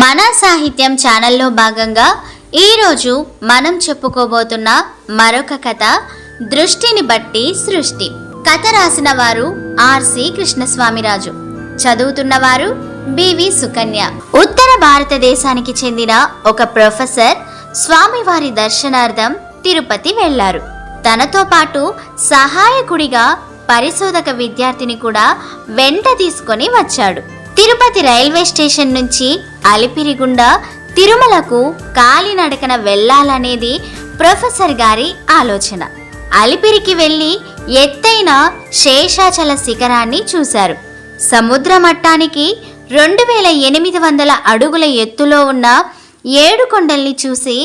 మన సాహిత్యం ఛానల్లో భాగంగా ఈరోజు మనం చెప్పుకోబోతున్న మరొక కథ దృష్టిని బట్టి సృష్టి. కథ రాసిన వారు ఆర్సి కృష్ణస్వామిరాజు, చదువుతున్నవారు బివి సుకన్య. ఉత్తర భారతదేశానికి చెందిన ఒక ప్రొఫెసర్ స్వామివారి దర్శనార్థం తిరుపతి వెళ్లారు. తనతో పాటు సహాయకుడిగా పరిశోధక విద్యార్థిని కూడా వెంట తీసుకొని వచ్చాడు. తిరుపతి రైల్వే స్టేషన్ నుంచి అలిపిరి గుండా తిరుమలకు కాలినడకన వెళ్లాలనేది ప్రొఫెసర్ గారి ఆలోచన. అలిపిరికి వెళ్లి ఎత్తైన శేషాచల శిఖరాన్ని చూశారు. సముద్ర మట్టానికి 2800 అడుగుల ఎత్తులో ఉన్న 7 కొండల్ని చూసి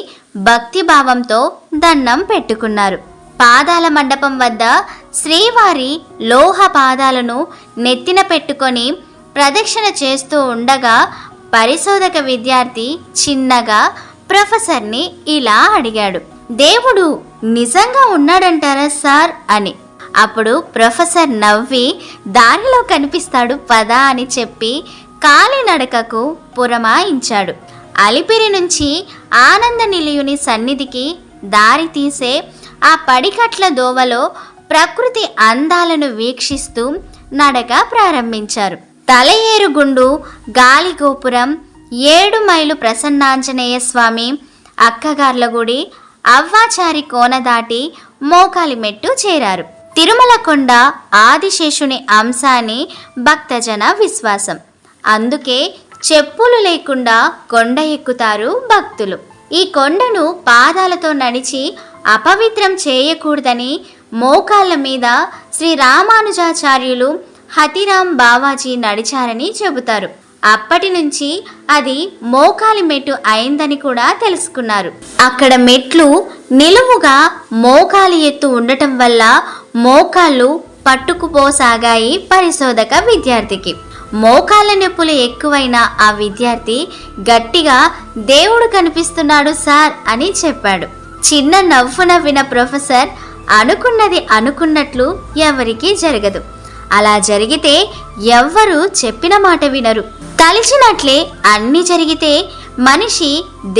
భక్తిభావంతో దండం పెట్టుకున్నారు. పాదాల మండపం వద్ద శ్రీవారి లోహ పాదాలను నెత్తిన పెట్టుకొని ప్రదక్షిణ చేస్తూ ఉండగా పరిశోధక విద్యార్థి చిన్నగా ప్రొఫెసర్ని ఇలా అడిగాడు, దేవుడు నిజంగా ఉన్నాడంటారా సార్ అని. అప్పుడు ప్రొఫెసర్ నవ్వి, దారిలో కనిపిస్తాడు పదా అని చెప్పి కాలినడకకు పురమాయించాడు. అలిపిరి నుంచి ఆనంద నిలయుని సన్నిధికి దారి తీసే ఆ పడికట్ల దోవలో ప్రకృతి అందాలను వీక్షిస్తూ నడక ప్రారంభించారు. తలయేరుగుండు, గాలిగోపురం, 7 మైలు ప్రసన్నాంజనేయ స్వామి, అక్కగార్లగుడి, అవ్వాచారి కోన దాటి మోకాలి మెట్టు చేరారు. తిరుమల కొండ ఆదిశేషుని అంశ అని భక్తజన విశ్వాసం. అందుకే చెప్పులు లేకుండా కొండ ఎక్కుతారు భక్తులు. ఈ కొండను పాదాలతో నడిచి అపవిత్రం చేయకూడదని మోకాళ్ళ మీద శ్రీ రామానుజాచార్యులు హతిరామ్ బావాజీ నడిచారని చెబుతారు. అప్పటి నుంచి అది మోకాలి మెట్టు అయిందని కూడా తెలుసుకున్నారు. అక్కడ మెట్లు నిలువుగా మోకాలి ఎత్తు ఉండటం వల్ల మోకాళ్ళు పట్టుకుపోసాగాయి పరిశోధక విద్యార్థికి. మోకాళ్ళ నొప్పులు ఎక్కువైన ఆ విద్యార్థి గట్టిగా దేవుడు కనిపిస్తున్నాడు సార్ అని చెప్పాడు. చిన్న నవ్వు నవ్విన ప్రొఫెసర్, అనుకున్నది అనుకున్నట్లు ఎవరికీ జరగదు. అలా జరిగితే ఎవ్వరూ చెప్పిన మాట వినరు. తలిచినట్లే అన్ని జరిగితే మనిషి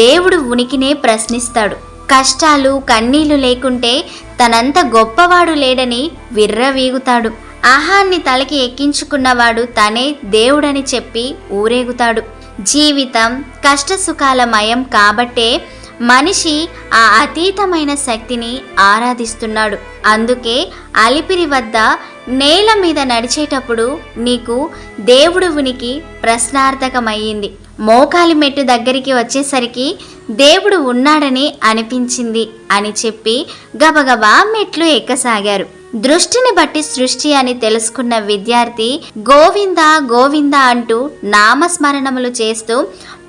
దేవుడు ఉనికినే ప్రశ్నిస్తాడు. కష్టాలు కన్నీళ్లు లేకుంటే తనంత గొప్పవాడు లేడని విర్రవీగుతాడు. అహాన్ని తలకి ఎక్కించుకున్నవాడు తనే దేవుడని చెప్పి ఊరేగుతాడు. జీవితం కష్టసుఖాల మయం కాబట్టే మనిషి ఆ అతీతమైన శక్తిని ఆరాధిస్తున్నాడు. అందుకే అలిపిరి వద్ద నేల మీద నడిచేటప్పుడు నీకు దేవుడు ఉనికి ప్రశ్నార్థకమయ్యింది. మోకాలి మెట్టు దగ్గరికి వచ్చేసరికి దేవుడు ఉన్నాడని అనిపించింది అని చెప్పి గబగబా మెట్లు ఎక్కసాగారు. దృష్టిని బట్టి సృష్టి అని తెలుసుకున్న విద్యార్థి గోవింద గోవింద అంటూ నామస్మరణములు చేస్తూ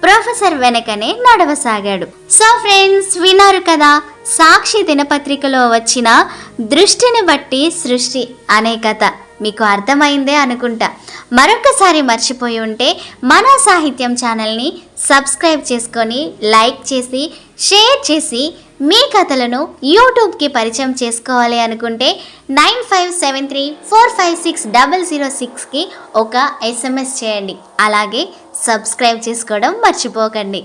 ప్రొఫెసర్ వెనకనే నడవసాగాడు. సో ఫ్రెండ్స్, విన్నారు కదా సాక్షి దినపత్రికలో వచ్చిన దృష్టిని బట్టి సృష్టి అనే కథ. మీకు అర్థమైందే అనుకుంటా. మరొకసారి మర్చిపోయి ఉంటే మన సాహిత్యం ఛానల్ని సబ్స్క్రైబ్ చేసుకొని లైక్ చేసి షేర్ చేసి మీ కథలను యూట్యూబ్కి పరిచయం చేసుకోవాలి అనుకుంటే 9573456006కి ఒక SMS చేయండి. అలాగే సబ్స్క్రైబ్ చేసుకోవడం మర్చిపోకండి.